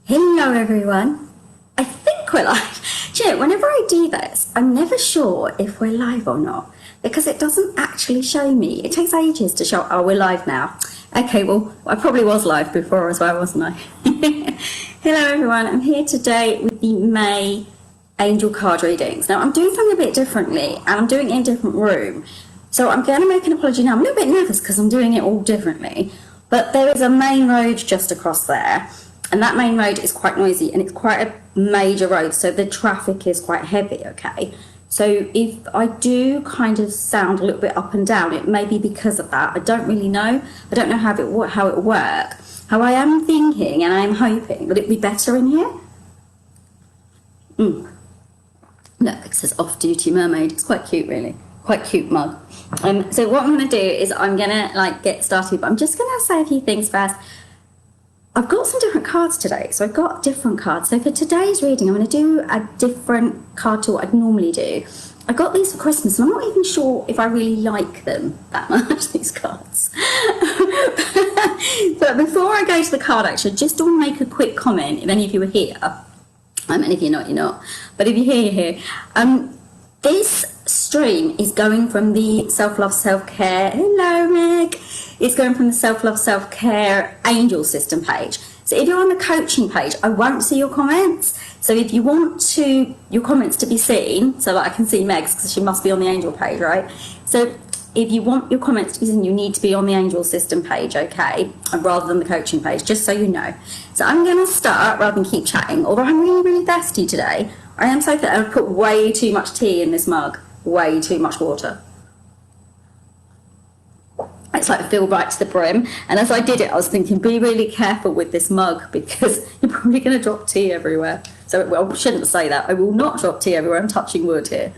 Hello everyone. I think we're live. Do you know, whenever I do this, I'm never sure if we're live or not because it doesn't actually show me. It takes ages to show, oh, we're live now. Okay, well, I probably was live before as well, wasn't I? Hello everyone, I'm here today with the May angel card readings. Now, I'm doing something a bit differently and I'm doing it in a different room. So I'm going to make an apology now. I'm a little bit nervous because I'm doing it all differently. But there is a main road just across there. And that main road is quite noisy and it's quite a major road, so the traffic is quite heavy, okay? So if I do kind of sound a little bit up and down, it may be because of that. I don't really know. I don't know how it will work. How I am thinking and I'm hoping, will it be better in here? Look, it says off-duty mermaid. It's quite cute, really. Quite cute mug. So what I'm going to do is I'm going to get started, but I'm just going to say a few things first. I've got some different cards today, so I've got different cards. So for today's reading, I'm going to do a different card to what I'd normally do. I got these for Christmas, and I'm not even sure if I really like them that much, these cards. But before I go to the card action, I just want to make a quick comment, if any of you are here. And if you're not, you're not. But if you're here, you're here. This stream is going from the Self-Love, Self-Care. Hello, Meg. It's going from the Self-Love, Self-Care Angel System page. So if you're on the coaching page, I won't see your comments. So if you want your comments to be seen, so that I can see Meg's, because she must be on the Angel page, right? So if you want your comments to be seen, you need to be on the Angel System page, okay? Rather than the coaching page, just so you know. So I'm going to start rather than keep chatting. Although I'm really, really thirsty today. I am so thirsty. I've put way too much tea in this mug. Way too much water. It's like filled right to the brim. And as I did it, I was thinking, be really careful with this mug because you're probably going to drop tea everywhere. So, well, I shouldn't say that. I will not drop tea everywhere. I'm touching wood here.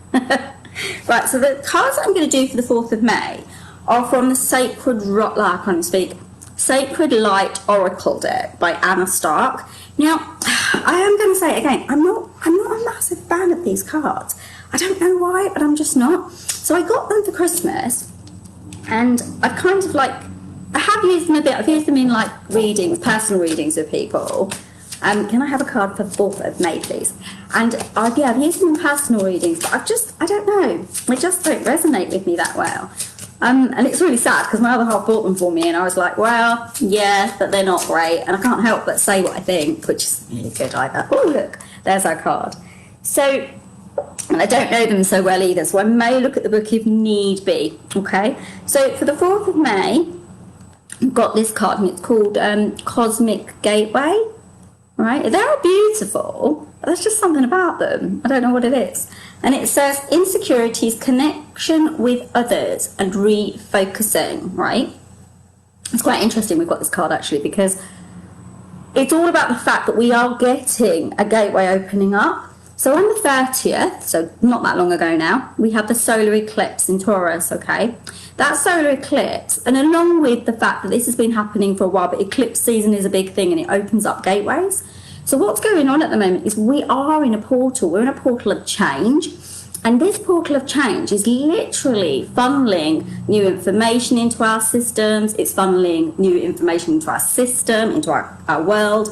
Right, so the cards that I'm going to do for the 4th of May are from the Sacred Light Oracle deck by Anna Stark. Now, I am going to say it again, I'm not a massive fan of these cards. I don't know why, but I'm just not. So I got them for Christmas, and I've kind of I have used them a bit. I've used them in readings, personal readings with people. Can I have a card for 4th of May, please? And I've used them in personal readings, but I don't know. They just don't resonate with me that well. And it's really sad because my other half bought them for me and I was like, well, yeah, but they're not great. And I can't help but say what I think, which is really good either. Oh, look, there's our card. So, and I don't know them so well either, so I may look at the book if need be, okay? So for the 4th of May, I've got this card and it's called Cosmic Gateway, right? They're beautiful, but there's just something about them. I don't know what it is. And it says insecurities, connection with others and refocusing, right? It's quite interesting we've got this card actually because it's all about the fact that we are getting a gateway opening up. So on the 30th, so not that long ago now, we have the solar eclipse in Taurus, okay? That solar eclipse, and along with the fact that this has been happening for a while, but eclipse season is a big thing and it opens up gateways. So what's going on at the moment is we are in a portal. We're in a portal of change. And this portal of change is literally funneling new information into our systems. It's funneling new information into our system, into our world.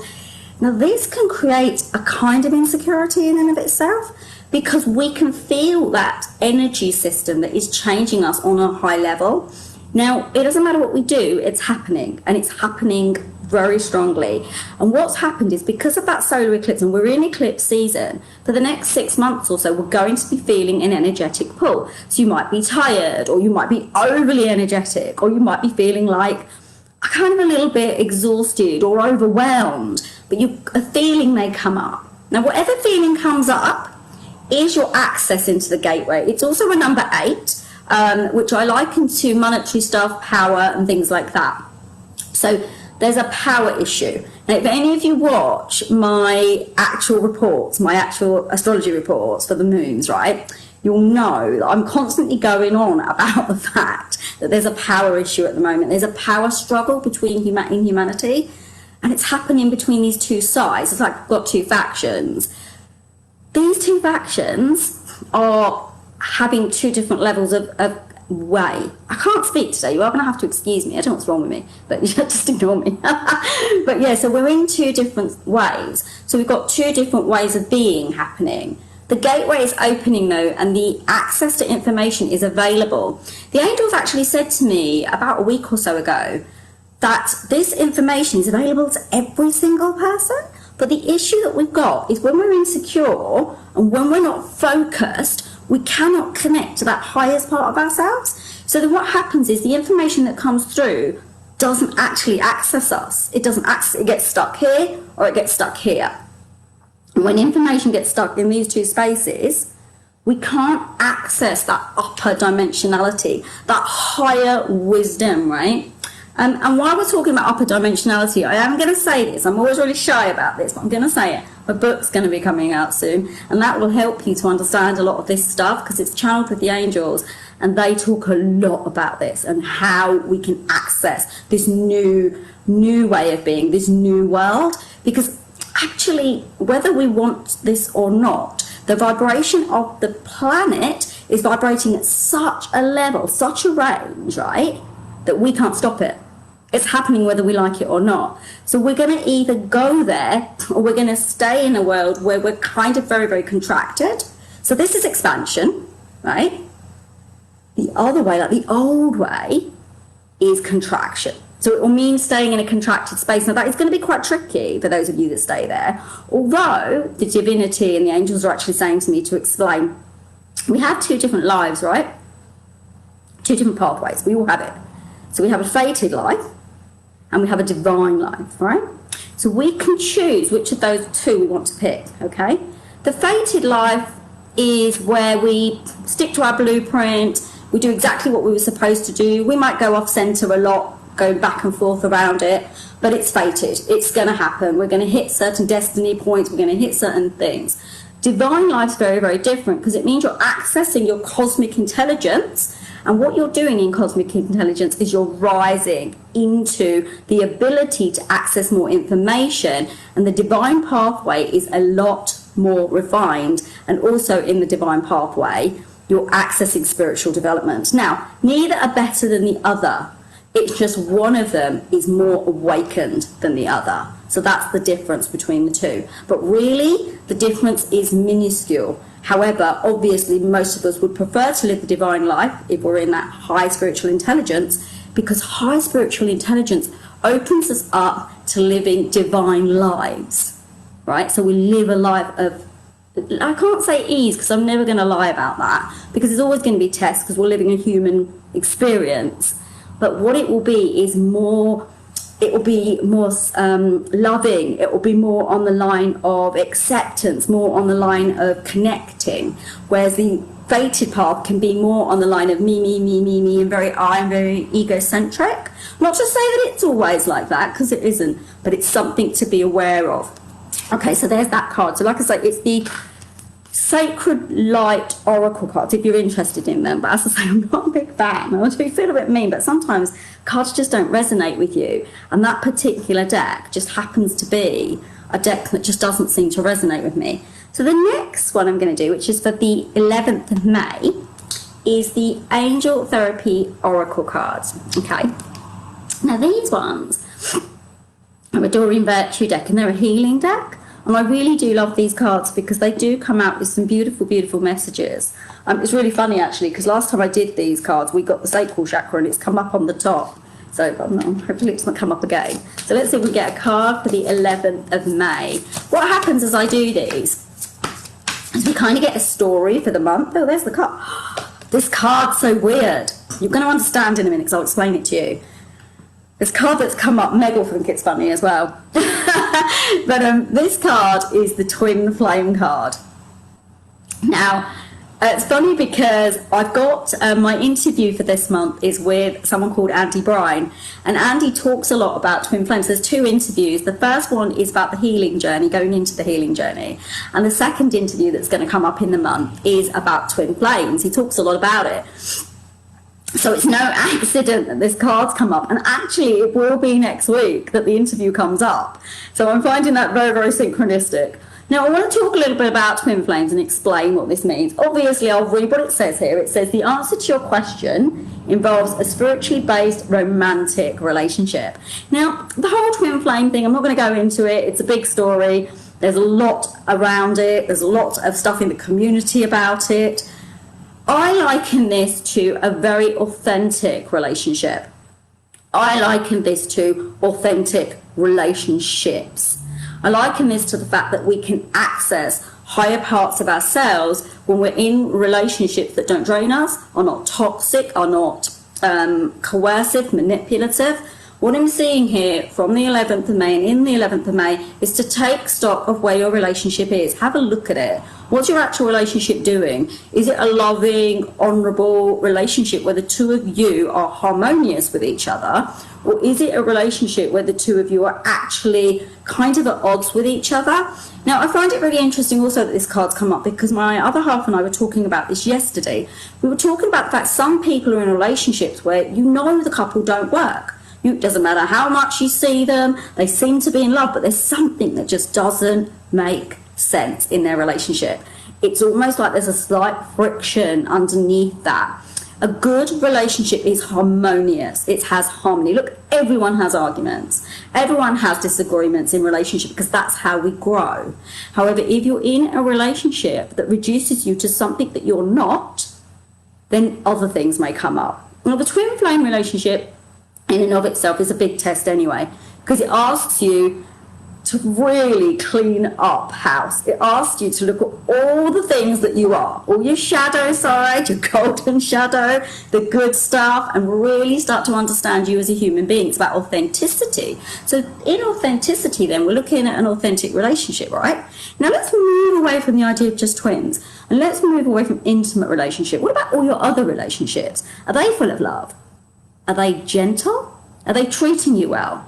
Now, this can create a kind of insecurity in and of itself because we can feel that energy system that is changing us on a high level. Now, it doesn't matter what we do, it's happening, and it's happening very strongly. And what's happened is because of that solar eclipse, and we're in eclipse season, for the next 6 months or so, we're going to be feeling an energetic pull. So you might be tired, or you might be overly energetic, or you might be feeling like kind of a little bit exhausted or overwhelmed, but a feeling may come up. Now, whatever feeling comes up is your access into the gateway. It's also a number 8, which I liken to monetary stuff, power, and things like that. So there's a power issue. Now, if any of you watch my actual reports, my actual astrology reports for the moons, right, you'll know that I'm constantly going on about the fact that there's a power issue at the moment. There's a power struggle between humanity, and it's happening between these two sides. It's like I've got two factions. These two factions are having two different levels of way. I can't speak today. You are going to have to excuse me. I don't know what's wrong with me, but just ignore me. But yeah, so we're in two different ways. So we've got two different ways of being happening. The gateway is opening though, and the access to information is available. The angels actually said to me about a week or so ago that this information is available to every single person. But the issue that we've got is when we're insecure and when we're not focused, we cannot connect to that highest part of ourselves. So then what happens is the information that comes through doesn't actually access us. It doesn't access, it gets stuck here or it gets stuck here. And when information gets stuck in these two spaces, we can't access that upper dimensionality, that higher wisdom, right? And while we're talking about upper dimensionality, I am going to say this. I'm always really shy about this, but I'm going to say it. My book's going to be coming out soon, and that will help you to understand a lot of this stuff because it's channeled with the angels, and they talk a lot about this and how we can access this new way of being, this new world. Because actually, whether we want this or not, the vibration of the planet is vibrating at such a level, such a range, right, that we can't stop it. It's happening whether we like it or not. So we're going to either go there or we're going to stay in a world where we're kind of very, very contracted. So this is expansion, right? The other way, like the old way, is contraction. So it will mean staying in a contracted space. Now that is going to be quite tricky for those of you that stay there. Although the divinity and the angels are actually saying to me to explain, we have two different lives, right? Two different pathways. We all have it. So we have a fated life and we have a divine life, right? So we can choose which of those two we want to pick, okay? The fated life is where we stick to our blueprint, we do exactly what we were supposed to do. We might go off centre a lot, going back and forth around it, but it's fated. It's going to happen. We're going to hit certain destiny points. We're going to hit certain things. Divine life's very, very different because it means you're accessing your cosmic intelligence. And what you're doing in cosmic intelligence is you're rising into the ability to access more information. And the divine pathway is a lot more refined. And also in the divine pathway, you're accessing spiritual development. Now, neither are better than the other. It's just one of them is more awakened than the other. So that's the difference between the two. But really, the difference is minuscule. However, obviously, most of us would prefer to live the divine life if we're in that high spiritual intelligence, because high spiritual intelligence opens us up to living divine lives, right? So we live a life of, I can't say ease because I'm never going to lie about that, because there's always going to be tests because we're living a human experience. But what it will be is more, it will be more loving, it will be more on the line of acceptance, more on the line of connecting, whereas the fated path can be more on the line of me, and very I and very egocentric. Not to say that it's always like that, because it isn't, but it's something to be aware of. Okay, so there's that card. So like I say, it's the Sacred Light Oracle cards, if you're interested in them. But as I say, I'm not a big fan. I do feel a bit mean, but sometimes cards just don't resonate with you. And that particular deck just happens to be a deck that just doesn't seem to resonate with me. So the next one I'm going to do, which is for the 11th of May, is the Angel Therapy Oracle cards. Okay. Now these ones are a Doreen Virtue deck, and they're a healing deck. And I really do love these cards because they do come out with some beautiful, beautiful messages. It's really funny, actually, because last time I did these cards, we got the sacral chakra and it's come up on the top. So hopefully it's not come up again. So let's see if we get a card for the 11th of May. What happens as I do these is we kind of get a story for the month. Oh, there's the card. This card's so weird. You're going to understand in a minute because I'll explain it to you. This card that's come up, Meg will think it's funny as well. But this card is the Twin Flame card. Now, it's funny because I've got my interview for this month is with someone called Andy Bryan. And Andy talks a lot about twin flames. There's two interviews. The first one is about the healing journey, going into the healing journey. And the second interview that's going to come up in the month is about twin flames. He talks a lot about it. So it's no accident that this card's come up, and actually it will be next week that the interview comes up. So I'm finding that very, very synchronistic. Now I want to talk a little bit about twin flames and explain what this means. Obviously I'll read what it says here. It says the answer to your question involves a spiritually based romantic relationship. Now the whole twin flame thing, I'm not going to go into it. It's a big story. There's a lot around it. There's a lot of stuff in the community about it. I liken this to a very authentic relationship. I liken this to authentic relationships. I liken this to the fact that we can access higher parts of ourselves when we're in relationships that don't drain us, are not toxic, are not coercive, manipulative. What I'm seeing here from the 11th of May and in the 11th of May is to take stock of where your relationship is. Have a look at it. What's your actual relationship doing? Is it a loving, honourable relationship where the two of you are harmonious with each other? Or is it a relationship where the two of you are actually kind of at odds with each other? Now, I find it really interesting also that this card's come up because my other half and I were talking about this yesterday. We were talking about the fact some people are in relationships where you know the couple don't work. It doesn't matter how much you see them, they seem to be in love, but there's something that just doesn't make sense in their relationship. It's almost like there's a slight friction underneath that. A good relationship is harmonious. It has harmony. Look, everyone has arguments. Everyone has disagreements in relationship because that's how we grow. However, if you're in a relationship that reduces you to something that you're not, then other things may come up. Now, the twin flame relationship in and of itself is a big test anyway, because it asks you to really clean up house. It asks you to look at all the things that you are, all your shadow side, your golden shadow, the good stuff, and really start to understand you as a human being. It's about authenticity. So in authenticity then, we're looking at an authentic relationship, right? Now let's move away from the idea of just twins, and let's move away from intimate relationship. What about all your other relationships? Are they full of love? Are they gentle? Are they treating you well?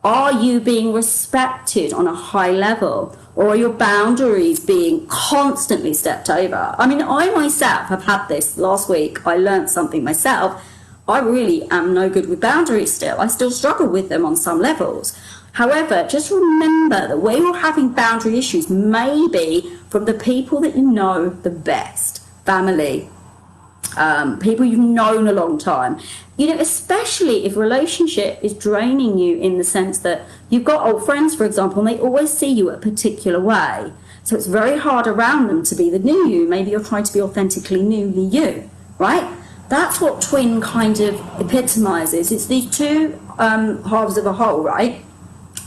Are you being respected on a high level? Or are your boundaries being constantly stepped over? I mean, I myself have had this last week. I learned something myself. I really am no good with boundaries still. I still struggle with them on some levels. However, just remember that where you're having boundary issues may be from the people that you know the best. Family, people you've known a long time. You know, especially if relationship is draining you in the sense that you've got old friends, for example, and they always see you a particular way. So it's very hard around them to be the new you. Maybe you're trying to be authentically newly you, right? That's what twin kind of epitomizes. It's these two halves of a whole, right?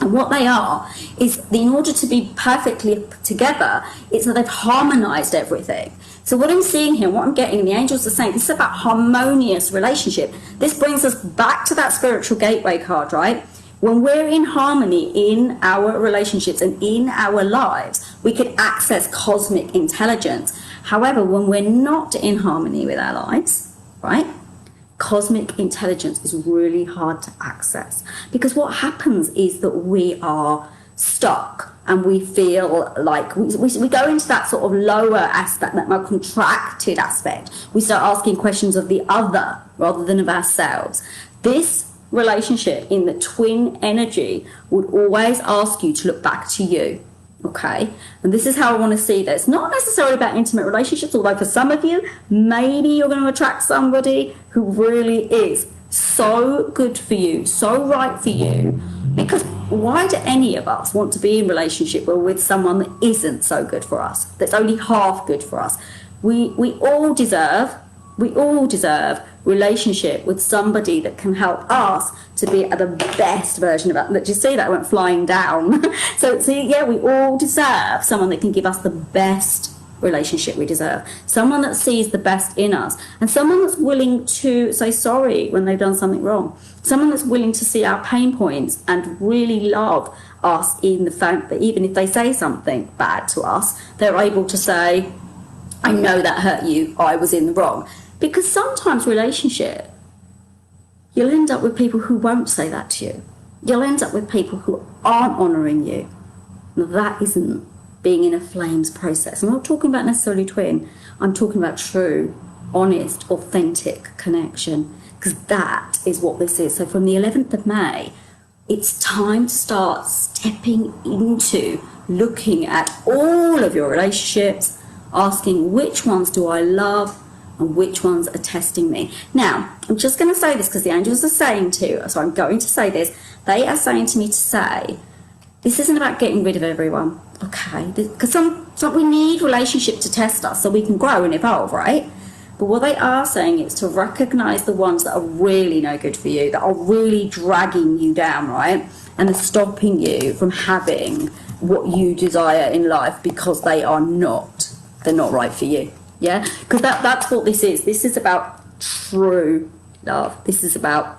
And what they are is, in order to be perfectly together, it's that they've harmonized everything. So what I'm seeing here, what I'm getting, the angels are saying, this is about harmonious relationship. This brings us back to that spiritual gateway card, right? When we're in harmony in our relationships and in our lives, we can access cosmic intelligence. However, when we're not in harmony with our lives, right? Cosmic intelligence is really hard to access, because what happens is that we are stuck and we feel like we go into that sort of lower aspect, that more contracted aspect. We start asking questions of the other rather than of ourselves. This relationship in the twin energy would always ask you to look back to you. Okay, and this is how I want to see this. Not necessarily about intimate relationships, although for some of you, maybe you're going to attract somebody who really is so good for you, so right for you. Because why do any of us want to be in a relationship with someone that isn't so good for us, that's only half good for us? We all deserve relationship with somebody that can help us to be at the best version of us. Did you see that? I went flying down. So yeah, we all deserve someone that can give us the best relationship we deserve. Someone that sees the best in us, and someone that's willing to say sorry when they've done something wrong. Someone that's willing to see our pain points and really love us in the fact that even if they say something bad to us, they're able to say, I know that hurt you, I was in the wrong. Because sometimes relationship, you'll end up with people who won't say that to you. You'll end up with people who aren't honouring you. Now that isn't being in a flames process. I'm not talking about necessarily twin. I'm talking about true honest, authentic connection, because that is what this is. So from the 11th of May, it's time to start stepping into looking at all of your relationships, asking which ones do I love and which ones are testing me. Now, I'm just going to say this because the angels are saying to, so I'm going to say this, they are saying to me to say, this isn't about getting rid of everyone, okay? Because we need relationship to test us so we can grow and evolve, right? But what they are saying is to recognize the ones that are really no good for you, that are really dragging you down, right? And are stopping you from having what you desire in life because they're not right for you, yeah? Because that's what this is. This is about true love. This is about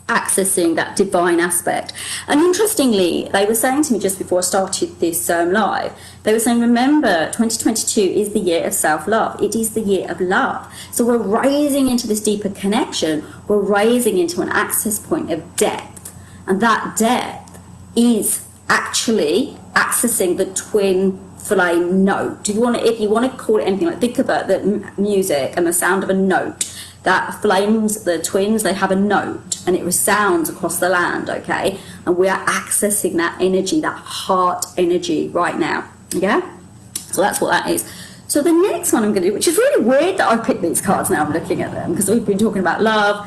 accessing that divine aspect. And interestingly, they were saying to me just before I started this live, they were saying, remember, 2022 is the year of self-love. It is the year of love. So we're raising into this deeper connection. We're raising into an access point of depth. And that depth is actually accessing the twin flame note. If you want to call it anything, like think about the music and the sound of a note. That flames, the twins, they have a note and it resounds across the land, okay? And we are accessing that energy, that heart energy right now, yeah? So that's what that is. So the next one I'm going to do, which is really weird that I picked these cards now I'm looking at them, because we've been talking about love,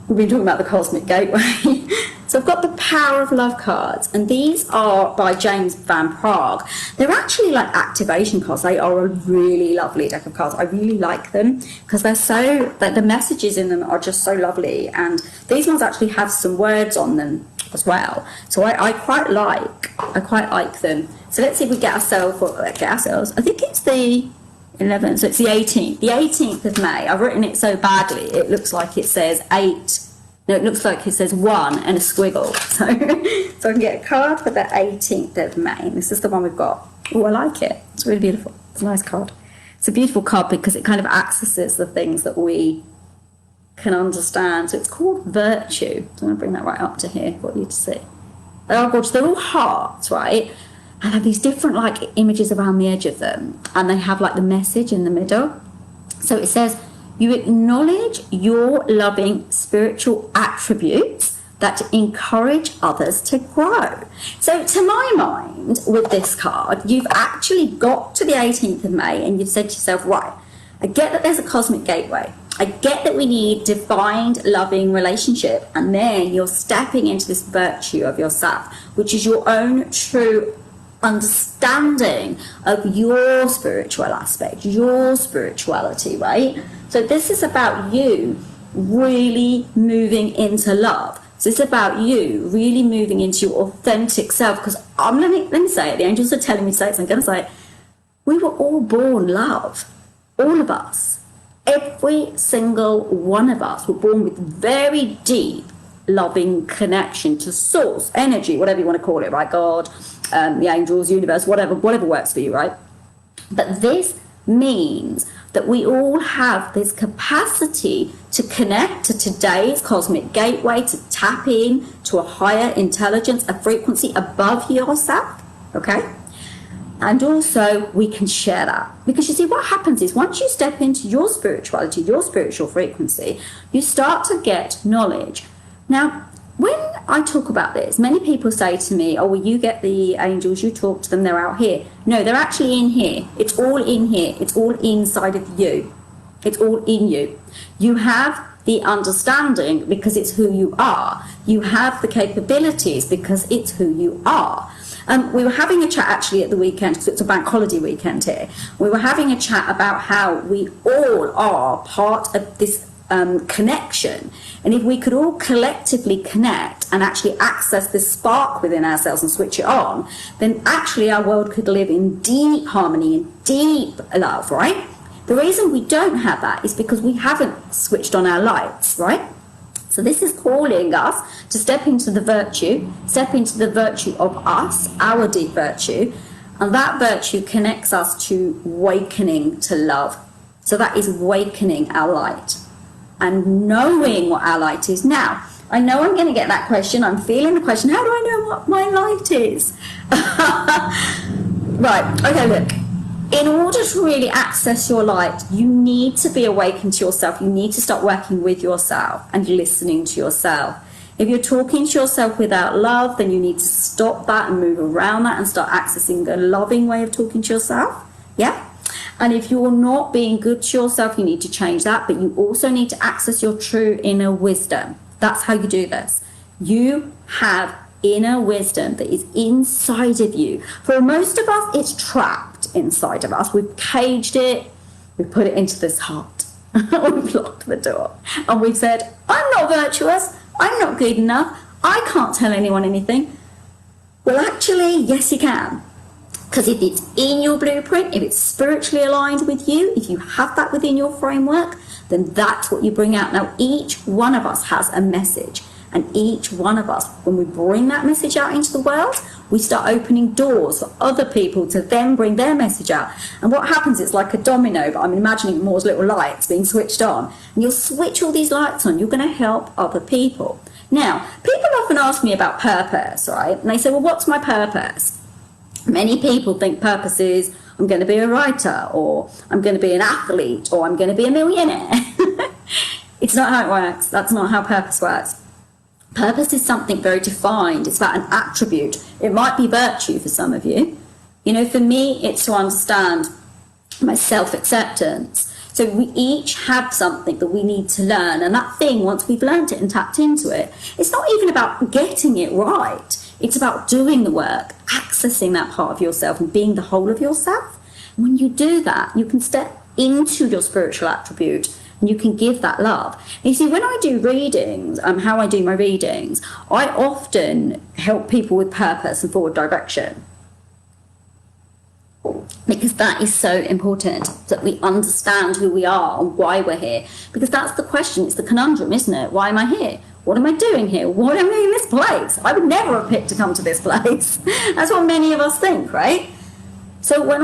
we've been talking about the Cosmic Gateway. So I've got the Power of Love cards, and these are by James Van Praagh. They're actually like activation cards. They are a really lovely deck of cards. I really like them because they're so, like, the messages in them are just so lovely, and these ones actually have some words on them as well. So I quite like them. So let's see if we get ourselves. I think it's the 11th, so it's the 18th of May. I've written it so badly, it looks like it says 8. No, it looks like it says 1 and a squiggle. So I can get a card for the 18th of May. And this is the one we've got. Oh, I like it. It's really beautiful. It's a nice card. It's a beautiful card because it kind of accesses the things that we can understand. So it's called Virtue. So I'm going to bring that right up to here for you to see. Oh, gorgeous. They're all hearts, right? And have these different like images around the edge of them. And they have like the message in the middle. So it says, you acknowledge your loving spiritual attributes that encourage others to grow. So to my mind, with this card, you've actually got to the 18th of May and you've said to yourself, right, I get that there's a cosmic gateway. I get that we need defined, loving relationship. And then you're stepping into this virtue of yourself, which is your own true understanding of your spiritual aspect, your spirituality, right? So this is about you really moving into love. So it's about you really moving into your authentic self. Because let me say it, the angels are telling me to say it, so I'm going to say it. We were all born love, all of us. Every single one of us were born with very deep loving connection to source, energy, whatever you want to call it, right? God, the angels, universe, whatever works for you, right? But this means that we all have this capacity to connect to today's cosmic gateway, to tap in to a higher intelligence, a frequency above yourself, okay? And also we can share that. Because you see, what happens is once you step into your spirituality, your spiritual frequency, you start to get knowledge. Now, when I talk about this, many people say to me, oh, well, you get the angels, you talk to them, they're out here. No, they're actually in here. It's all in here. It's all inside of you. It's all in you. You have the understanding because it's who you are. You have the capabilities because it's who you are. We were having a chat actually at the weekend, because it's a bank holiday weekend here. We were having a chat about how we all are part of this connection, and if we could all collectively connect and actually access this spark within ourselves and switch it on, then actually our world could live in deep harmony and deep love, right? The reason we don't have that is because we haven't switched on our lights, right? So this is calling us to step into the virtue of us, our deep virtue, and that virtue connects us to awakening to love. So that is awakening our light and knowing what our light is. Now, I know I'm going to get that question. I'm feeling the question. How do I know what my light is? Right. Okay, look. in order to really access your light, you need to be awakened to yourself. You need to start working with yourself and listening to yourself. If you're talking to yourself without love, then you need to stop that and move around that and start accessing a loving way of talking to yourself. Yeah? And if you're not being good to yourself, you need to change that. But you also need to access your true inner wisdom. That's how you do this. You have inner wisdom that is inside of you. For most of us, it's trapped inside of us. We've caged it. We've put it into this heart. We've locked the door. And we've said, I'm not virtuous. I'm not good enough. I can't tell anyone anything. Well, actually, yes, you can. Because if it's in your blueprint, if it's spiritually aligned with you, if you have that within your framework, then that's what you bring out. Now, each one of us has a message. And each one of us, when we bring that message out into the world, we start opening doors for other people to then bring their message out. And what happens, it's like a domino, but I'm imagining Moore's little lights being switched on. And you'll switch all these lights on. You're going to help other people. Now, people often ask me about purpose, right? And they say, well, what's my purpose? Many people think purpose is, I'm going to be a writer, or I'm going to be an athlete, or I'm going to be a millionaire. It's not how it works. That's not how purpose works. Purpose is something very defined. It's about an attribute. It might be virtue for some of you. You know, for me, it's to understand my self-acceptance. So we each have something that we need to learn. And that thing, once we've learned it and tapped into it, it's not even about getting it right. It's about doing the work, accessing that part of yourself and being the whole of yourself. And when you do that, you can step into your spiritual attribute and you can give that love. And you see, when I do readings, how I do my readings, I often help people with purpose and forward direction. Because that is so important, that we understand who we are and why we're here. Because that's the question, it's the conundrum, isn't it? Why am I here? What am I doing here? What am I doing in this place? I would never have picked to come to this place. That's what many of us think, right? So when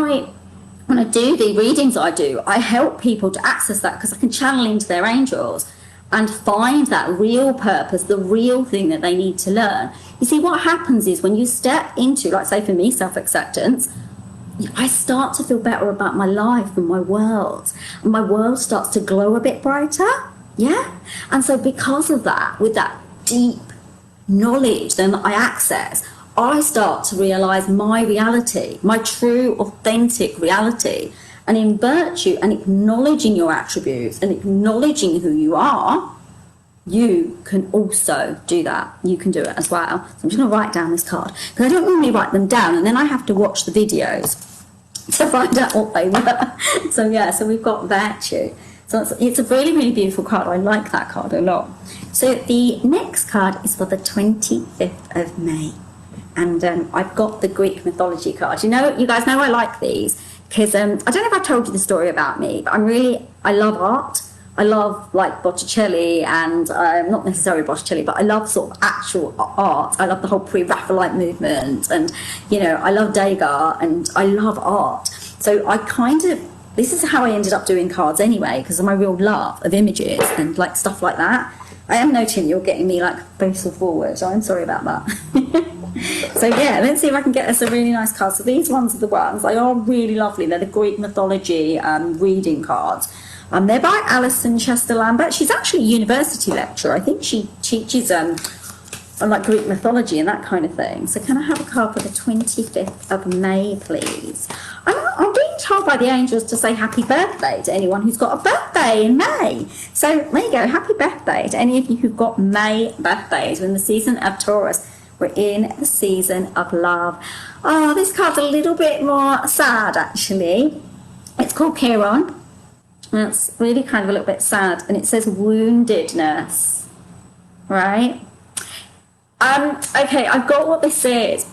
I do the readings I do, I help people to access that because I can channel into their angels and find that real purpose, the real thing that they need to learn. You see, what happens is when you step into, like say for me, self-acceptance, I start to feel better about my life and my world. And my world starts to glow a bit brighter, yeah? And so because of that, with that deep knowledge then that I access, I start to realise my reality, my true, authentic reality. And in virtue and acknowledging your attributes and acknowledging who you are, you can also do that. You can do it as well. So I'm just going to write down this card because I don't normally write them down and then I have to watch the videos to find out what they were. So yeah, so we've got virtue. So it's a really, really beautiful card. I like that card a lot. So the next card is for the 25th of May. And I've got the Greek mythology card. You know, you guys know I like these because I don't know if I've told you the story about me, but I love art. I love like Botticelli and not necessarily Botticelli, but I love sort of actual art. I love the whole pre-Raphaelite movement and, you know, I love Degas and I love art. So this is how I ended up doing cards anyway, because of my real love of images and like stuff like that. I am noting you're getting me like face or forward, so I'm sorry about that. So yeah, let's see if I can get us a really nice card. So these ones are the ones, they are really lovely. They're the Greek mythology reading cards. They're by Alison, Chester-Lambert. She's actually a university lecturer. I think she teaches on like Greek mythology and that kind of thing. So can I have a card for the 25th of May, please? I'm being told by the angels to say happy birthday to anyone who's got a birthday in May. So there you go, happy birthday to any of you who've got May birthdays. We're in the season of Taurus. We're in the season of love. Oh, this card's a little bit more sad, actually. It's called Chiron. And it's really kind of a little bit sad. And it says woundedness. Right? Okay, I've got what this is.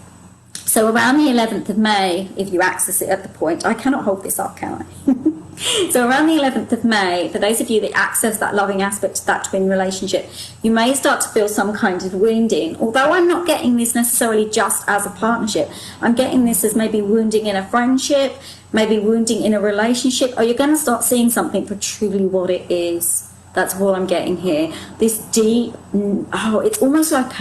So around the 11th of May, if you access it at the point, I cannot hold this up, can I? So around the 11th of May, for those of you that access that loving aspect to that twin relationship, you may start to feel some kind of wounding. Although I'm not getting this necessarily just as a partnership. I'm getting this as maybe wounding in a friendship, maybe wounding in a relationship, or you're going to start seeing something for truly what it is. That's what I'm getting here. This deep, it's almost like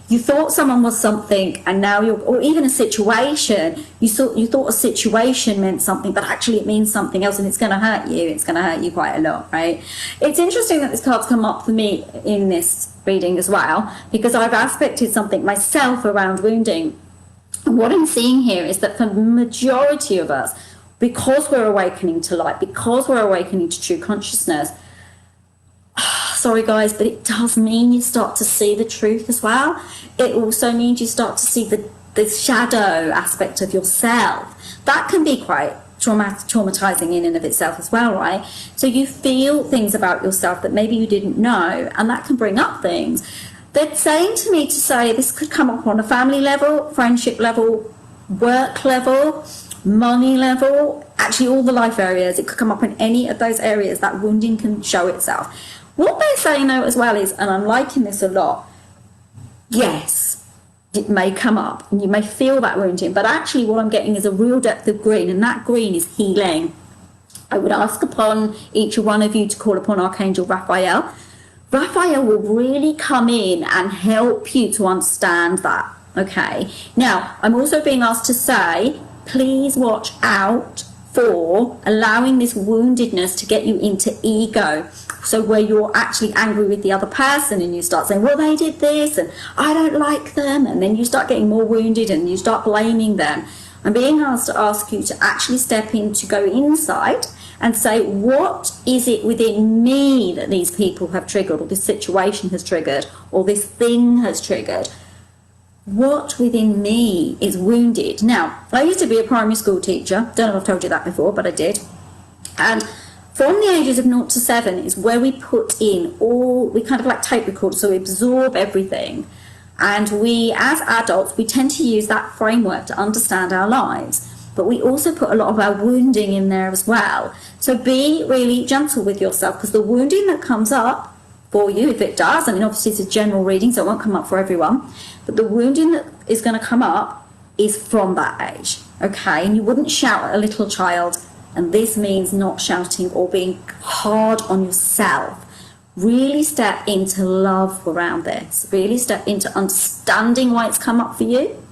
you thought someone was something, and now you're, or even a situation, you thought a situation meant something, but actually it means something else, and it's going to hurt you. It's going to hurt you quite a lot, right? It's interesting that this card's come up for me in this reading as well, because I've aspected something myself around wounding. And what I'm seeing here is that for the majority of us, because we're awakening to light, because we're awakening to true consciousness, sorry guys, but it does mean you start to see the truth as well. It also means you start to see the shadow aspect of yourself. That can be quite traumatizing in and of itself as well, right? So you feel things about yourself that maybe you didn't know, and that can bring up things. They're saying to me to say this could come up on a family level, friendship level, work level, money level, actually all the life areas. It could come up in any of those areas that wounding can show itself. What they're saying though as well is, and I'm liking this a lot, yes, it may come up and you may feel that wounding, but actually what I'm getting is a real depth of green, and that green is healing. I would ask upon each one of you to call upon Archangel Raphael. Raphael will really come in and help you to understand that, okay? Now, I'm also being asked to say, please watch out for allowing this woundedness to get you into ego. So where you're actually angry with the other person and you start saying, well, they did this and I don't like them. And then you start getting more wounded and you start blaming them. I'm being asked to ask you to actually step in, to go inside and say, what is it within me that these people have triggered, or this situation has triggered, or this thing has triggered? What within me is wounded? Now, I used to be a primary school teacher. Don't know if I've told you that before, but I did. And from the ages of 0 to 7 is where we put in all, we kind of like tape record, so we absorb everything. And we, as adults, we tend to use that framework to understand our lives. But we also put a lot of our wounding in there as well. So be really gentle with yourself, because the wounding that comes up for you, if it does, I mean, obviously it's a general reading, so it won't come up for everyone, but the wounding that is going to come up is from that age, okay? And you wouldn't shout at a little child, and this means not shouting or being hard on yourself. Really step into love around this. Really step into understanding why it's come up for you,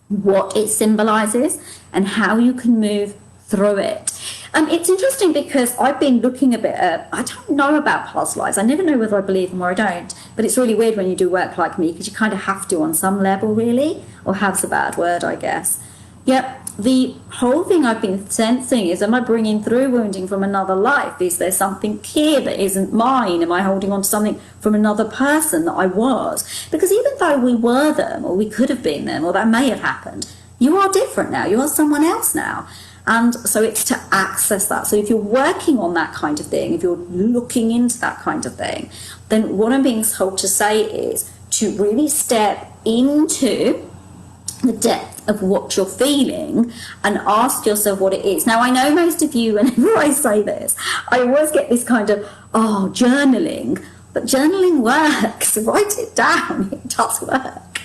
what it symbolises, and how you can move through it. It's interesting because I've been looking a bit at, I don't know about past lives. I never know whether I believe them or I don't. But it's really weird when you do work like me, because you kind of have to on some level, really. Or have's a bad word, I guess. Yep, the whole thing I've been sensing is, am I bringing through wounding from another life? Is there something here that isn't mine? Am I holding on to something from another person that I was? Because even though we were them, or we could have been them, or that may have happened, you are different now. You are someone else now. And so it's to access that. So if you're working on that kind of thing, if you're looking into that kind of thing, then what I'm being told to say is to really step into the depth of what you're feeling and ask yourself what it is. Now, I know most of you, whenever I say this, I always get this kind of, oh, journaling. But journaling works. Write it down. It does work.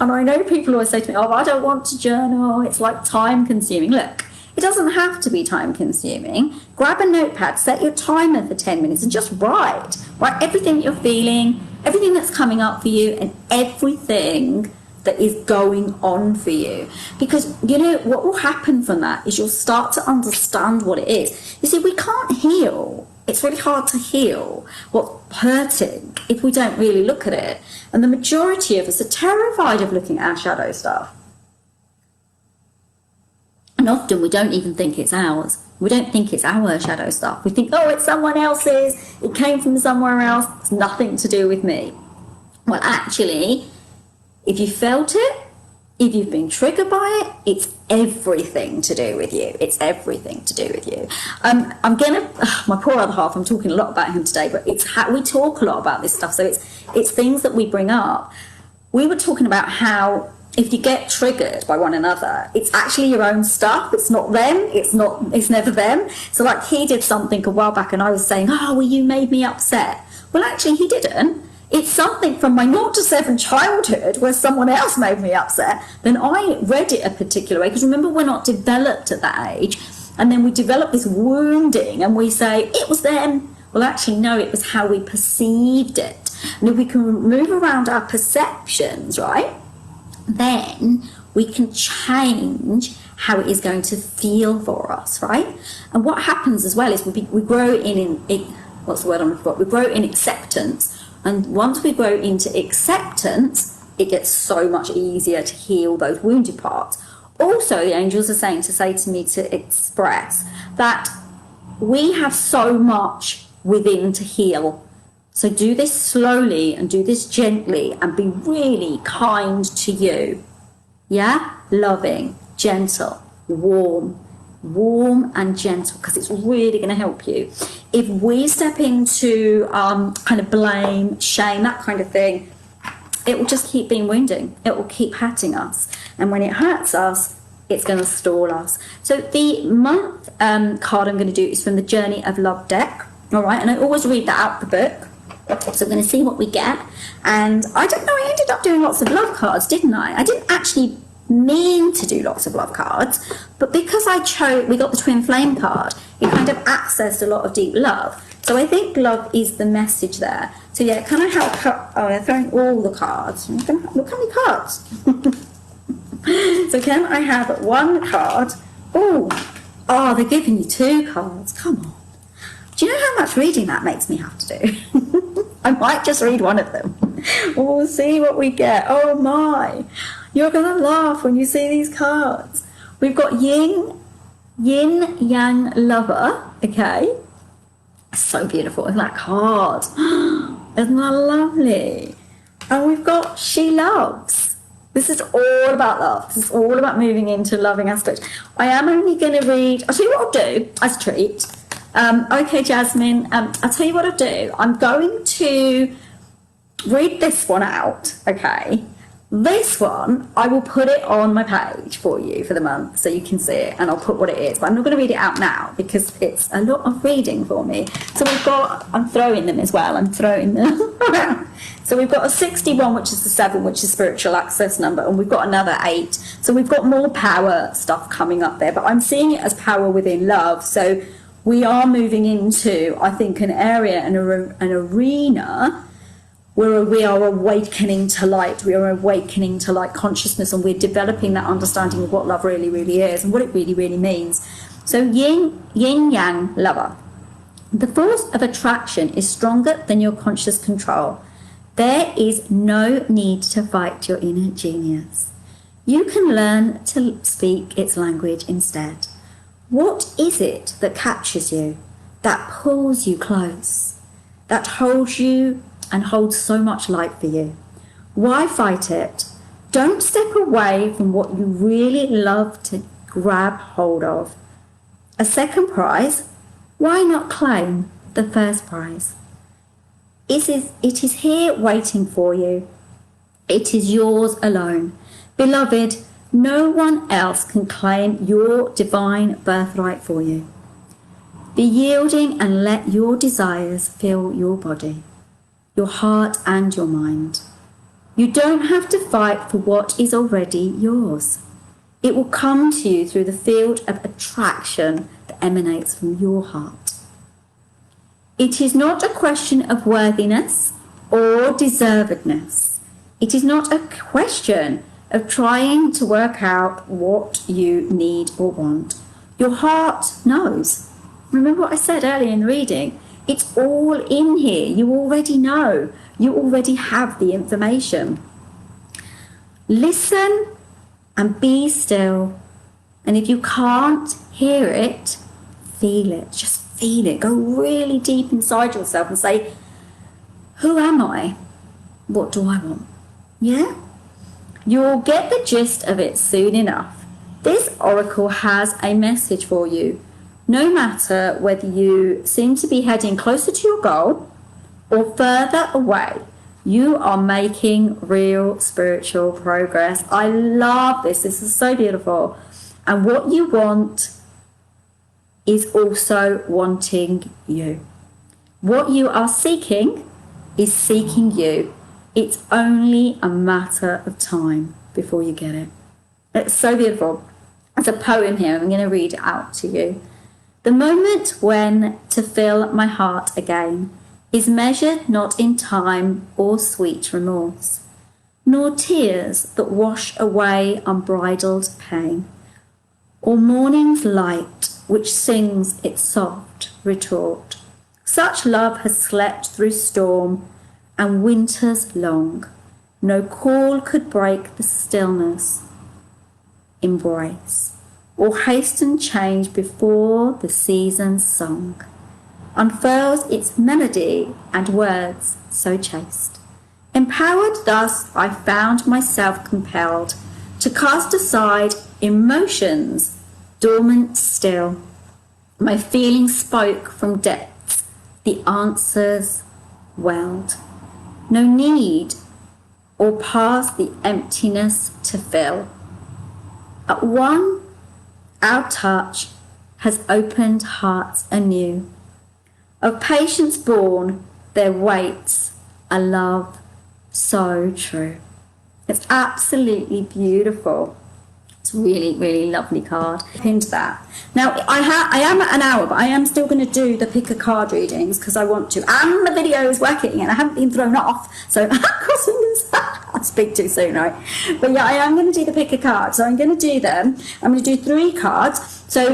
And I know people always say to me, oh, I don't want to journal. It's like time consuming. Look, it doesn't have to be time consuming. Grab a notepad, set your timer for 10 minutes and just write. Write everything you're feeling, everything that's coming up for you, and everything that is going on for you. Because, you know, what will happen from that is you'll start to understand what it is. You see, we can't heal. It's really hard to heal what's hurting if we don't really look at it. And the majority of us are terrified of looking at our shadow stuff. And often we don't even think it's ours. We don't think it's our shadow stuff. We think, oh, it's someone else's. It came from somewhere else. It's nothing to do with me. Well, actually, if you felt it, if you've been triggered by it, it's everything to do with you. It's everything to do with you. My poor other half, I'm talking a lot about him today, but it's how we talk a lot about this stuff. So it's things that we bring up. We were talking about how if you get triggered by one another, it's actually your own stuff. It's not them. It's never them. So like he did something a while back and I was saying, oh, well, you made me upset. Well, actually he didn't. It's something from my 0 to 7 childhood where someone else made me upset. Then I read it a particular way, because remember, we're not developed at that age. And then we develop this wounding and we say, it was them. Well, actually, no, it was how we perceived it. And if we can move around our perceptions, right, then we can change how it is going to feel for us, right? And what happens as well is we grow in what's the word I'm looking for? We grow in acceptance. And once we grow into acceptance, it gets so much easier to heal those wounded parts. Also, the angels are saying to me to express that we have so much within to heal. So do this slowly and do this gently and be really kind to you. Yeah? Loving, gentle, warm and gentle, because it's really going to help you. If we step into kind of blame, shame, that kind of thing, it will just keep being wounding. It will keep hurting us. And when it hurts us, it's going to stall us. So the month card I'm going to do is from the Journey of Love deck. All right. And I always read that out the book. So we're going to see what we get. And I don't know, I ended up doing lots of love cards, didn't I? I didn't actually mean to do lots of love cards, but because we got the twin flame card, it kind of accessed a lot of deep love. So I think love is the message there. So yeah, can I have I'm throwing all the cards. Look how many cards. So can I have one card? Oh, they're giving you two cards. Come on. Do you know how much reading that makes me have to do? I might just read one of them. We'll see what we get. Oh my. You're going to laugh when you see these cards. We've got yin yang lover. Okay. So beautiful. Isn't that card? Isn't that lovely? And we've got she loves. This is all about love. This is all about moving into loving aspect. I am only going to read. I'll tell you what I'll do as a treat. Okay, Jasmine. I'll tell you what I'll do. I'm going to read this one out. Okay. This one, I will put it on my page for you for the month so you can see it, and I'll put what it is. But I'm not going to read it out now because it's a lot of reading for me. So I'm throwing them as well. I'm throwing them around. So we've got a 61, which is the 7, which is spiritual access number, and we've got another 8. So we've got more power stuff coming up there, but I'm seeing it as power within love. So we are moving into, I think, an area and an arena where we are awakening to light. We are awakening to light consciousness, and we're developing that understanding of what love really, really is and what it really, really means. So yin yang lover. The force of attraction is stronger than your conscious control. There is no need to fight your inner genius. You can learn to speak its language instead. What is it that captures you, that pulls you close, that holds you and holds so much light for you? Why fight it? Don't step away from what you really love to grab hold of. A second prize? Why not claim the first prize? It is here waiting for you. It is yours alone. Beloved, no one else can claim your divine birthright for you. Be yielding and let your desires fill your body, your heart and your mind. You don't have to fight for what is already yours. It will come to you through the field of attraction that emanates from your heart. It is not a question of worthiness or deservedness. It is not a question of trying to work out what you need or want. Your heart knows. Remember what I said earlier in the reading? It's all in here. You already know. You already have the information. Listen and be still. And if you can't hear it, feel it. Just feel it. Go really deep inside yourself and say, who am I? What do I want? Yeah? You'll get the gist of it soon enough. This oracle has a message for you. No matter whether you seem to be heading closer to your goal or further away, you are making real spiritual progress. I love this. This is so beautiful. And what you want is also wanting you. What you are seeking is seeking you. It's only a matter of time before you get it. It's so beautiful. There's a poem here. I'm going to read it out to you. The moment when to fill my heart again is measured not in time or sweet remorse, nor tears that wash away unbridled pain, or morning's light which sings its soft retort. Such love has slept through storm and winters long. No call could break the stillness, embrace, or hasten change before the season's song unfurls its melody and words so chaste. Empowered thus, I found myself compelled to cast aside emotions dormant still. My feelings spoke from depths, the answers welled. No need or past the emptiness to fill. At one, our touch has opened hearts anew. Of patience born, there waits a love so true. It's absolutely beautiful. It's really, really lovely card. Pinned that. Now, I am at an hour, but I am still going to do the pick a card readings because I want to. And the video is working and I haven't been thrown off. So, cross fingers. I speak too soon, right? But yeah, I am going to do the pick a card. So I'm going to do them. I'm going to do 3 cards. So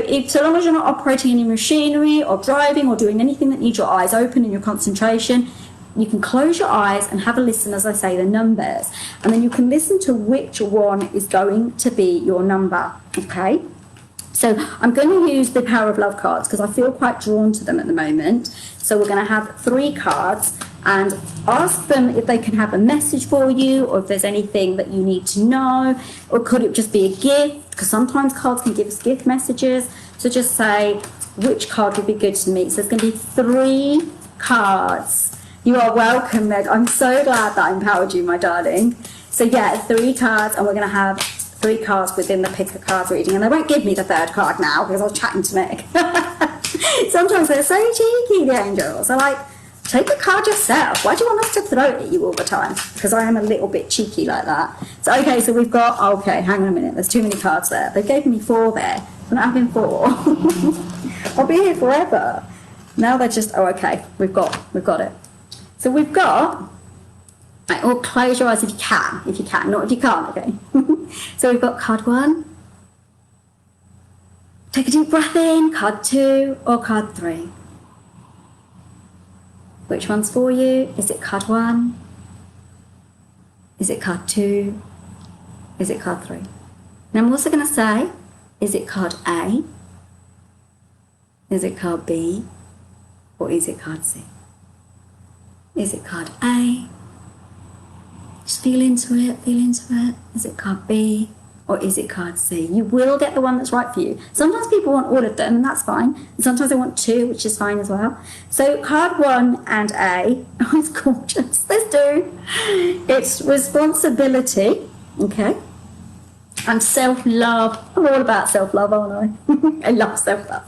long as you're not operating any machinery or driving or doing anything that needs your eyes open and your concentration, you can close your eyes and have a listen as I say the numbers. And then you can listen to which one is going to be your number, okay? So I'm going to use the Power of Love cards because I feel quite drawn to them at the moment. So we're going to have 3 cards and ask them if they can have a message for you or if there's anything that you need to know, or could it just be a gift? Because sometimes cards can give us gift messages. So just say which card would be good to me. So there's going to be 3 cards. You are welcome, Meg. I'm so glad that I empowered you, my darling. So yeah, 3 cards, and we're going to have 3 cards within the pick a card reading. And they won't give me the 3rd card now because I was chatting to Meg. Sometimes they're so cheeky, the angels. They're like, take a card yourself. Why do you want us to throw it at you all the time? Because I am a little bit cheeky like that. So okay, so we've got, okay, hang on a minute. There's too many cards there. They gave me 4 there. We're not having 4. I'll be here forever. Now they're just, oh, okay, we've got it. So we've got, right, or close your eyes if you can, not if you can't, okay? So we've got card 1. Take a deep breath in, card 2 or card 3. Which one's for you? Is it card 1? Is it card 2? Is it card 3? And I'm also going to say, is it card A? Is it card B? Or is it card C? Is it card A? Just feel into it. Is it card B? Or is it card C? You will get the one that's right for you. Sometimes people want all of them, and that's fine. And sometimes they want 2, which is fine as well. So card 1 and A. Oh, it's gorgeous. Let's do. It's responsibility, okay? And self-love. I'm all about self-love, aren't I? I love self-love.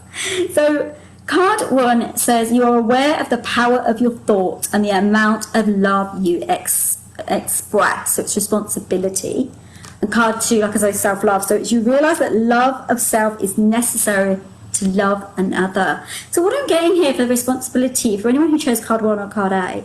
So card 1 says you are aware of the power of your thoughts and the amount of love you express. So it's responsibility. And card 2, like I say, self-love. So it's you realise that love of self is necessary to love another. So what I'm getting here for responsibility, for anyone who chose card 1 or card A,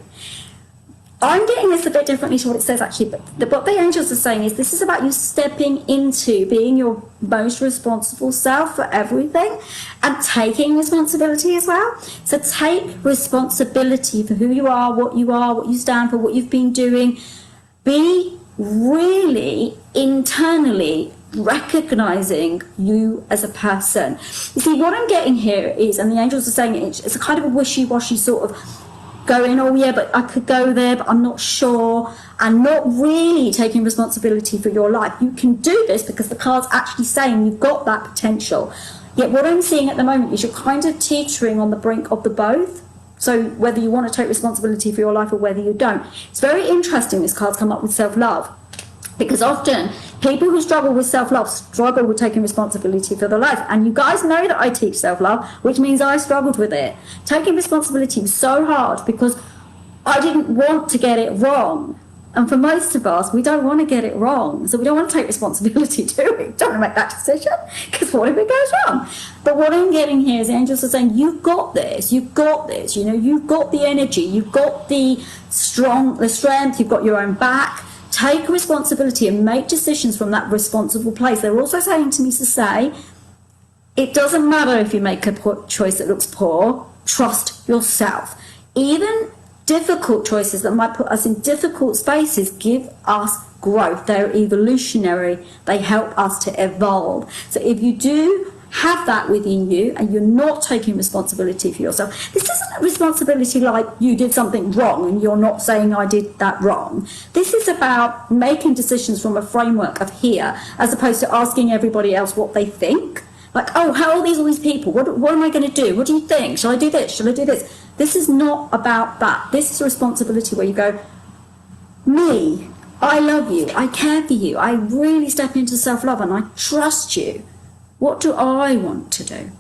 I'm getting this a bit differently to what it says actually, but what the angels are saying is this is about you stepping into being your most responsible self for everything and taking responsibility as well. So take responsibility for who you are, what you stand for, what you've been doing. Be really internally recognizing you as a person. You see, what I'm getting here is, and the angels are saying it's a kind of a wishy-washy sort of going, oh yeah, but I could go there, but I'm not sure, and not really taking responsibility for your life. You can do this because the card's actually saying you've got that potential. Yet what I'm seeing at the moment is you're kind of teetering on the brink of the both. So whether you want to take responsibility for your life or whether you don't. It's very interesting this card's come up with self-love, because often people who struggle with self-love struggle with taking responsibility for their life. And you guys know that I teach self-love, which means I struggled with it. Taking responsibility was so hard because I didn't want to get it wrong. And for most of us, we don't want to get it wrong. So we don't want to take responsibility, do we? We don't want to make that decision, because what if it goes wrong? But what I'm getting here is the angels are saying, you've got this, you've got this, you know, you've got the energy, you've got the strength, you've got your own back. Take responsibility and make decisions from that responsible place. They're also saying to me to say, it doesn't matter if you make a choice that looks poor, trust yourself. Even difficult choices that might put us in difficult spaces give us growth. They're evolutionary. They help us to evolve. So if you do have that within you and you're not taking responsibility for yourself, this isn't a responsibility like you did something wrong and you're not saying I did that wrong. This is about making decisions from a framework of here, as opposed to asking everybody else what they think. Like, oh, how are all these people? What am I going to do? What do you think? Shall I do this? Shall I do this? This is not about that. This is a responsibility where you go, me, I love you, I care for you, I really step into self-love and I trust you. What do I want to do?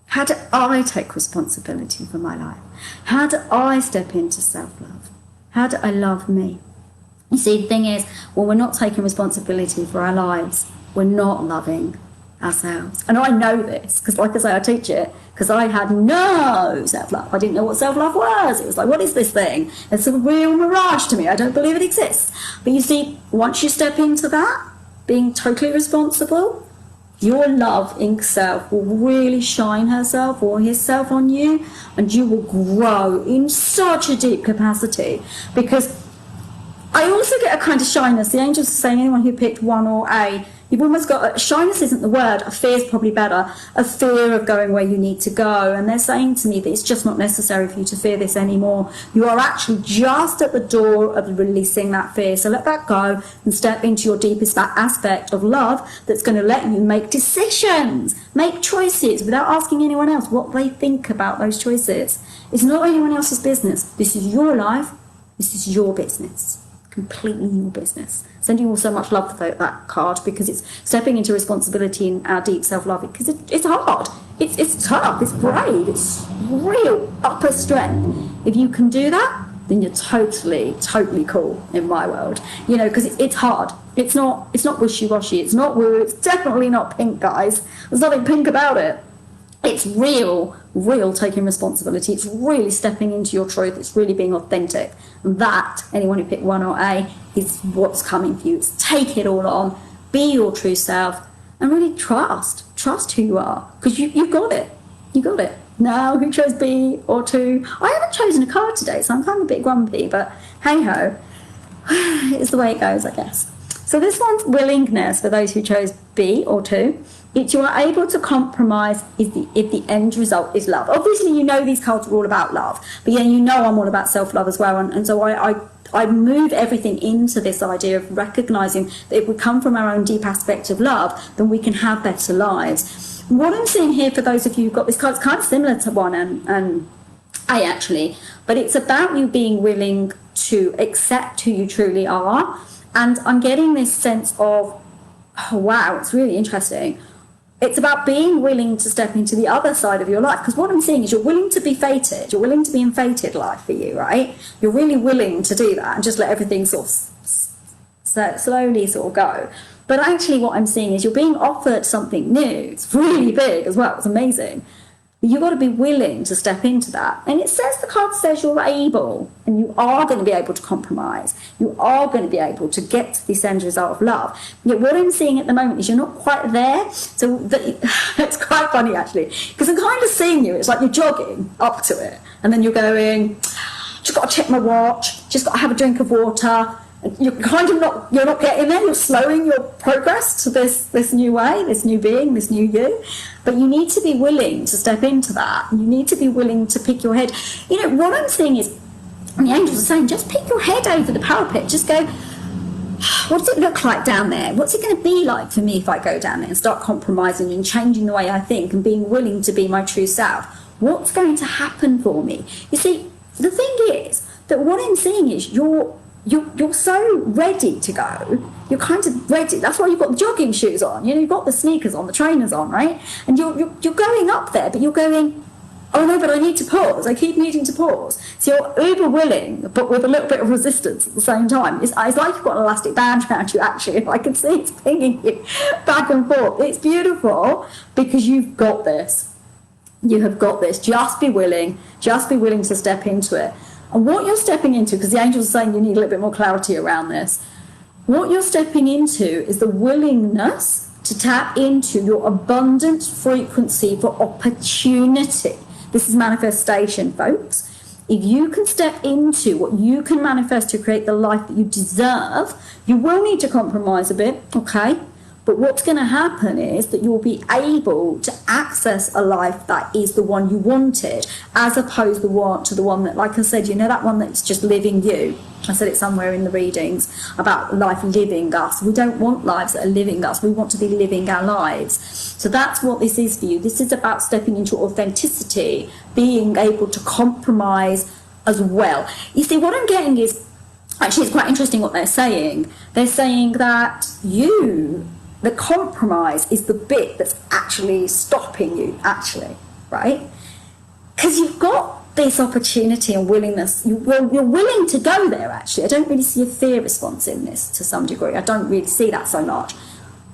How do I take responsibility for my life? How do I step into self-love? How do I love me? You see, the thing is, when we're not taking responsibility for our lives, we're not loving ourselves. And I know this, because like I say, I teach it, because I had no self-love. I didn't know what self-love was. It was like, what is this thing? It's a real mirage to me. I don't believe it exists. But you see, once you step into that, being totally responsible, your loving self will really shine herself or himself on you, and you will grow in such a deep capacity. Because I also get a kind of shyness. The angels are saying anyone who picked 1 or A, you've almost got, shyness isn't the word, a fear is probably better, a fear of going where you need to go. And they're saying to me that it's just not necessary for you to fear this anymore. You are actually just at the door of releasing that fear. So let that go and step into your deepest aspect of love that's going to let you make decisions, make choices without asking anyone else what they think about those choices. It's not anyone else's business. This is your life. This is your business. Completely your business. Sending you all so much love for that card, because it's stepping into responsibility in our deep self-love, because it's hard, it's tough, it's brave, it's real upper strength. If you can do that, then you're totally cool in my world, you know, because it's hard. It's not wishy-washy, it's not woo, it's definitely not pink, guys. There's nothing pink about it. It's real taking responsibility. It's really stepping into your truth. It's really being authentic. And that, anyone who picked 1 or A, is what's coming for you. It's take it all on, be your true self, and really trust who you are, because you've got it. You got it. Now, who chose B or 2? I haven't chosen a card today, so I'm kind of a bit grumpy, but hey-ho. It's the way it goes, I guess. So this one's willingness for those who chose B or 2. It's you are able to compromise if the end result is love. Obviously, you know these cards are all about love, but yeah, you know I'm all about self-love as well. And so I move everything into this idea of recognizing that if we come from our own deep aspect of love, then we can have better lives. What I'm seeing here for those of you who've got this card, it's kind of similar to 1 and A actually, but it's about you being willing to accept who you truly are. And I'm getting this sense of, oh wow, it's really interesting. It's about being willing to step into the other side of your life, because what I'm seeing is you're willing to be fated. You're willing to be in fated life for you, right? You're really willing to do that and just let everything sort of slowly sort of go. But actually what I'm seeing is you're being offered something new. It's really big as well. It's amazing. You've got to be willing to step into that. And it says, the card says you're able, and you are going to be able to compromise. You are going to be able to get to this end result of love. Yet what I'm seeing at the moment is you're not quite there. So it's quite funny, actually, because I'm kind of seeing you. It's like you're jogging up to it, and then you're going, just got to check my watch, just got to have a drink of water. You're kind of you're not getting there. You're slowing your progress to this new way, this new being, this new you. But you need to be willing to step into that. You need to be willing to pick your head. You know, what I'm seeing is, and the angels are saying, just pick your head over the parapet. Just go, what does it look like down there? What's it going to be like for me if I go down there and start compromising and changing the way I think and being willing to be my true self? What's going to happen for me? You see, the thing is that what I'm seeing is you're so ready to go. You're kind of ready. That's why you've got the jogging shoes on. You know, you've got the sneakers on, the trainers on, right? And you're going up there, but you're going, Oh no, but I need to pause. I keep needing to pause. So you're uber willing, but with a little bit of resistance at the same time. It's like you've got an elastic band around you, actually. I can see it's pinging you back and forth. It's beautiful because you've got this. You have got this. Just be willing to step into it. And what you're stepping into, because the angels are saying you need a little bit more clarity around this, what you're stepping into is the willingness to tap into your abundant frequency for opportunity. This is manifestation, folks. If you can step into what you can manifest to create the life that you deserve, you will need to compromise a bit, okay? But what's going to happen is that you'll be able to access a life that is the one you wanted, as opposed to the one that, like I said, you know, that one that's just living you. I said it somewhere in the readings about life living us. We don't want lives that are living us. We want to be living our lives. So that's what this is for you. This is about stepping into authenticity, being able to compromise as well. You see, what I'm getting is, actually, it's quite interesting what they're saying. They're saying that the compromise is the bit that's actually stopping you, actually, right? Because you've got this opportunity and willingness. You're willing to go there, actually. I don't really see a fear response in this to some degree. I don't really see that so much.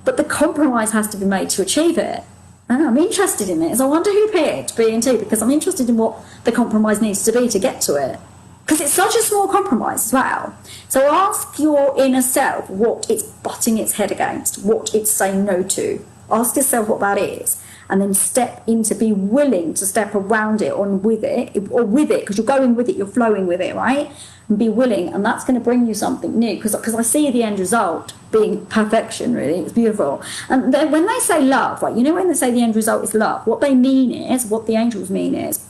But the compromise has to be made to achieve it. And I'm interested in this. I wonder who picked B and T, because I'm interested in what the compromise needs to be to get to it. Because it's such a small compromise as well. So ask your inner self what it's butting its head against, what it's saying no to. Ask yourself what that is. And then step into, be willing to step around it or with it, because you're going with it, you're flowing with it, right? And be willing, and that's going to bring you something new, because I see the end result being perfection, really. It's beautiful. And when they say love, right, you know, when they say the end result is love, what they mean is, what the angels mean is,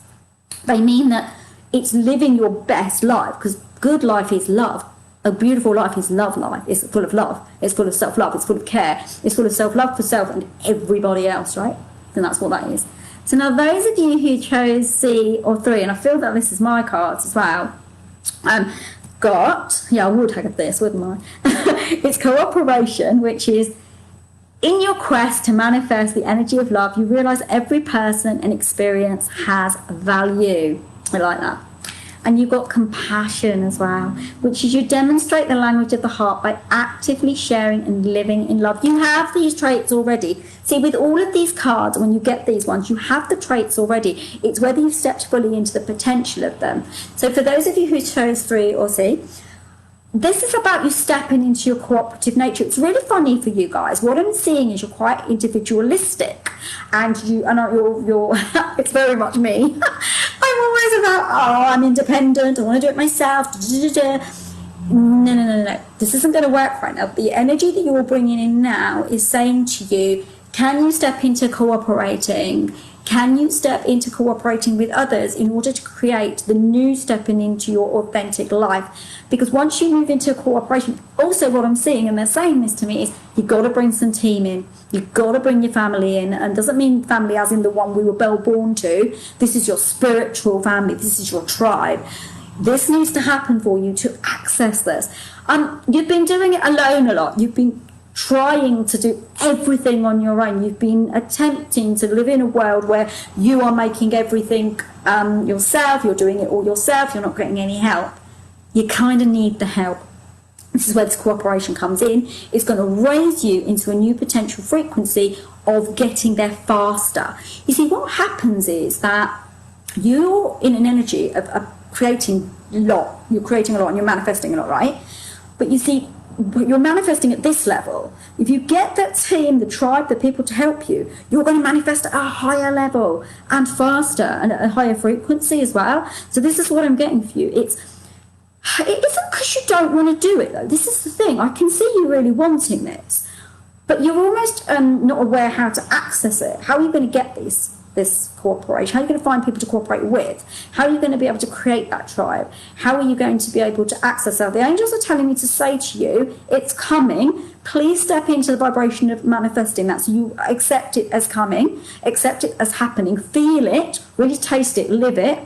they mean that it's living your best life, because good life is love. A beautiful life is love life. It's full of love. It's full of self-love. It's full of care. It's full of self-love for self and everybody else, right? And that's what that is. So now those of you who chose C or 3, and I feel that this is my cards as well, I would have this, wouldn't I? It's cooperation, which is, in your quest to manifest the energy of love, you realise every person and experience has value. I like that. And you've got compassion as well, which is you demonstrate the language of the heart by actively sharing and living in love. You have these traits already. See, with all of these cards, when you get these ones, you have the traits already. It's whether you've stepped fully into the potential of them. So for those of you who chose 3 or C, this is about you stepping into your cooperative nature. It's really funny for you guys. What I'm seeing is you're quite individualistic, and you're it's very much me. I'm always about, I'm independent, I want to do it myself. No. This isn't going to work right now. The energy that you're bringing in now is saying to you, can you step into cooperating? Can you step into cooperating with others in order to create the new stepping into your authentic life? Because once you move into cooperation, also what I'm seeing, and they're saying this to me, is you've got to bring some team in. You've got to bring your family in. And doesn't mean family as in the one we were born to. This is your spiritual family. This is your tribe. This needs to happen for you to access this. You've been doing it alone a lot. You've been trying to do everything on your own. You've been attempting to live in a world where you are making everything yourself. You're doing it all yourself. You're not getting any help. You kind of need the help. This is where this cooperation comes in. It's going to raise you into a new potential frequency of getting there faster. You see, what happens is that you're in an energy of creating a lot. You're creating a lot and you're manifesting a lot, right? But you see, you're manifesting at this level. If you get that team, the tribe, the people to help you, you're going to manifest at a higher level and faster and at a higher frequency as well. So this is what I'm getting for you. It isn't because you don't want to do it, though. This is the thing. I can see you really wanting this, but you're almost not aware how to access it. How are you going to get this cooperation? How are you going to find people to cooperate with? How are you going to be able to create that tribe? How are you going to be able to access it? The angels are telling me to say to you, it's coming. Please step into the vibration of manifesting that. So you accept it as coming, accept it as happening, feel it, really taste it, live it,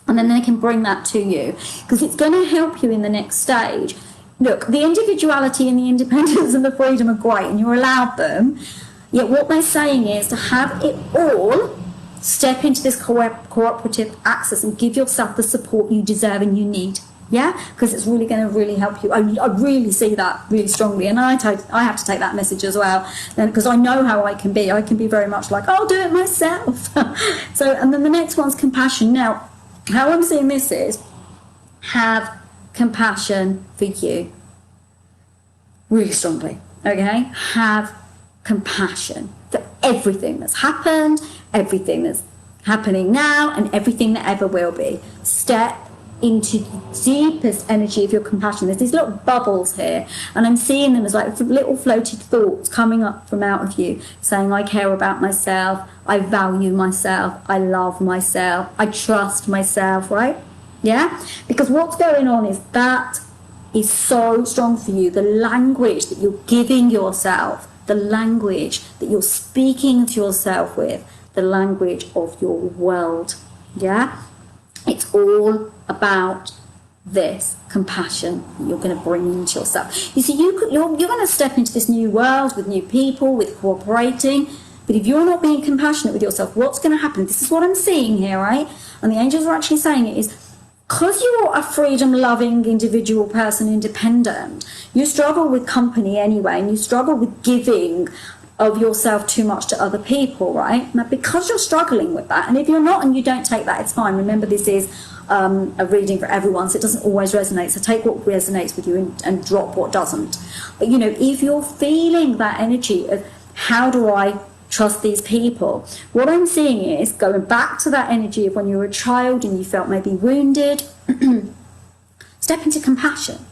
and then they can bring that to you, because it's going to help you in the next stage. Look, the individuality and the independence and the freedom are great, and you're allowed them. Yet what they're saying is to have it all Step into this cooperative access and give yourself the support you deserve and you need. Yeah, because it's really going to really help you. I really see that really strongly, and I have to take that message as well, because I know how I can be. I can be very much like, I'll do it myself. So, and then the next one's compassion. Now, how I'm seeing this is, have compassion for you. Really strongly, okay? Have compassion for everything that's happened, everything that's happening now, and everything that ever will be. Step into the deepest energy of your compassion. There's these little bubbles here, and I'm seeing them as like little floated thoughts coming up from out of you, saying, I care about myself, I value myself, I love myself, I trust myself, right? Yeah? Because what's going on is that is so strong for you. The language that you're giving yourself, the language that you're speaking to yourself with, the language of your world. Yeah? It's all about this compassion that you're going to bring into yourself. You see, you're going to step into this new world with new people, with cooperating. But if you're not being compassionate with yourself, what's going to happen? This is what I'm seeing here, right? And the angels are actually saying it is, because you're a freedom-loving individual person, independent, you struggle with company anyway, and you struggle with giving of yourself too much to other people, right? Now, because you're struggling with that, and if you're not and you don't take that, it's fine. Remember, this is a reading for everyone, so it doesn't always resonate. So take what resonates with you and drop what doesn't. But, you know, if you're feeling that energy of how do I trust these people, what I'm seeing is going back to that energy of when you were a child and you felt maybe wounded. Step into compassion.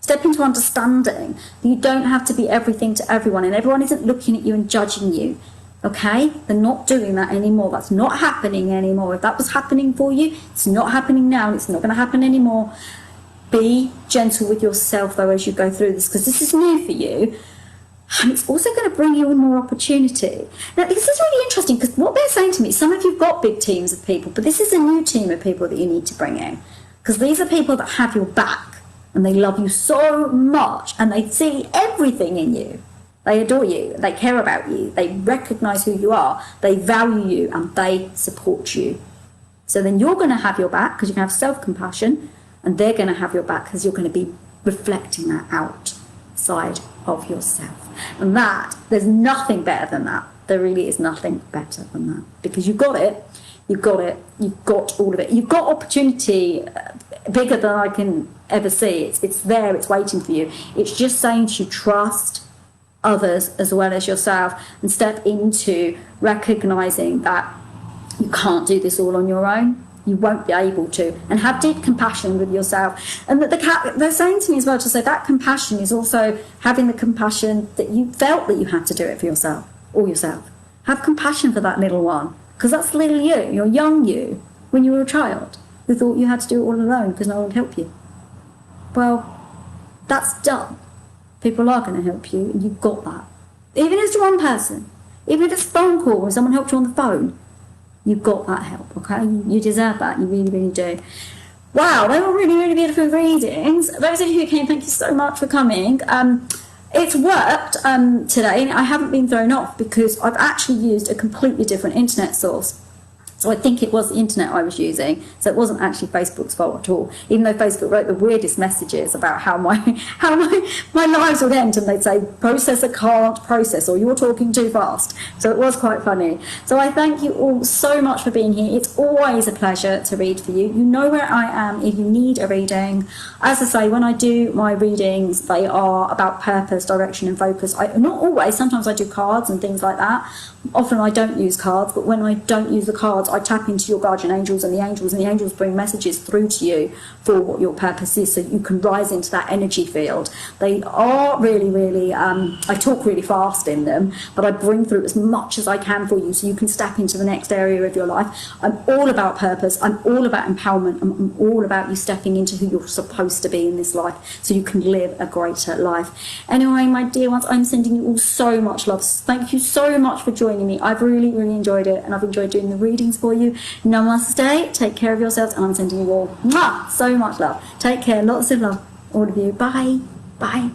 Step into understanding that you don't have to be everything to everyone, and everyone isn't looking at you and judging you, okay? They're not doing that anymore. That's not happening anymore. If that was happening for you, it's not happening now, and it's not going to happen anymore. Be gentle with yourself, though, as you go through this, because this is new for you, and it's also going to bring you in more opportunity. Now, this is really interesting, because what they're saying to me, some of you've got big teams of people, but this is a new team of people that you need to bring in, because these are people that have your back. And they love you so much, and they see everything in you. They adore you, they care about you, they recognise who you are, they value you, and they support you. So then you're going to have your back, because you can have self-compassion, and they're going to have your back, because you're going to be reflecting that outside of yourself. And that, there's nothing better than that. There really is nothing better than that. Because you've got it, you've got it, you've got all of it. You've got opportunity bigger than I can ever see. It's there, it's waiting for you. It's just saying to you, trust others as well as yourself, and step into recognising that you can't do this all on your own. You won't be able to. And have deep compassion with yourself. And that they're saying to me as well, to say that compassion is also having the compassion that you felt that you had to do it for yourself, or yourself. Have compassion for that little one, because that's little you, your young you, when you were a child, who thought you had to do it all alone because no one would help you. Well, that's done. People are going to help you, and you've got that. Even if it's one person, even if it's a phone call where someone helped you on the phone, you've got that help, okay? You deserve that, you really, really do. Wow, they were really, really beautiful readings. Those of you who came, thank you so much for coming. It's worked today, and I haven't been thrown off because I've actually used a completely different internet source. So I think it was the internet I was using. So it wasn't actually Facebook's fault at all. Even though Facebook wrote the weirdest messages about how my lives would end, and they'd say, processor can't process, or you're talking too fast. So it was quite funny. So I thank you all so much for being here. It's always a pleasure to read for you. You know where I am if you need a reading. As I say, when I do my readings, they are about purpose, direction and focus. Not always, sometimes I do cards and things like that. Often I don't use cards, but when I don't use the cards, I tap into your guardian angels, and the angels bring messages through to you for what your purpose is, so you can rise into that energy field. They are really, really, I talk really fast in them, but I bring through as much as I can for you so you can step into the next area of your life. I'm all about purpose, I'm all about empowerment, I'm all about you stepping into who you're supposed to be in this life so you can live a greater life. Anyway, my dear ones, I'm sending you all so much love. Thank you so much for joining me. I've really, really enjoyed it, and I've enjoyed doing the readings for you. Namaste, take care of yourselves, and I'm sending you all so much love. Take care, lots of love, all of you. Bye. Bye.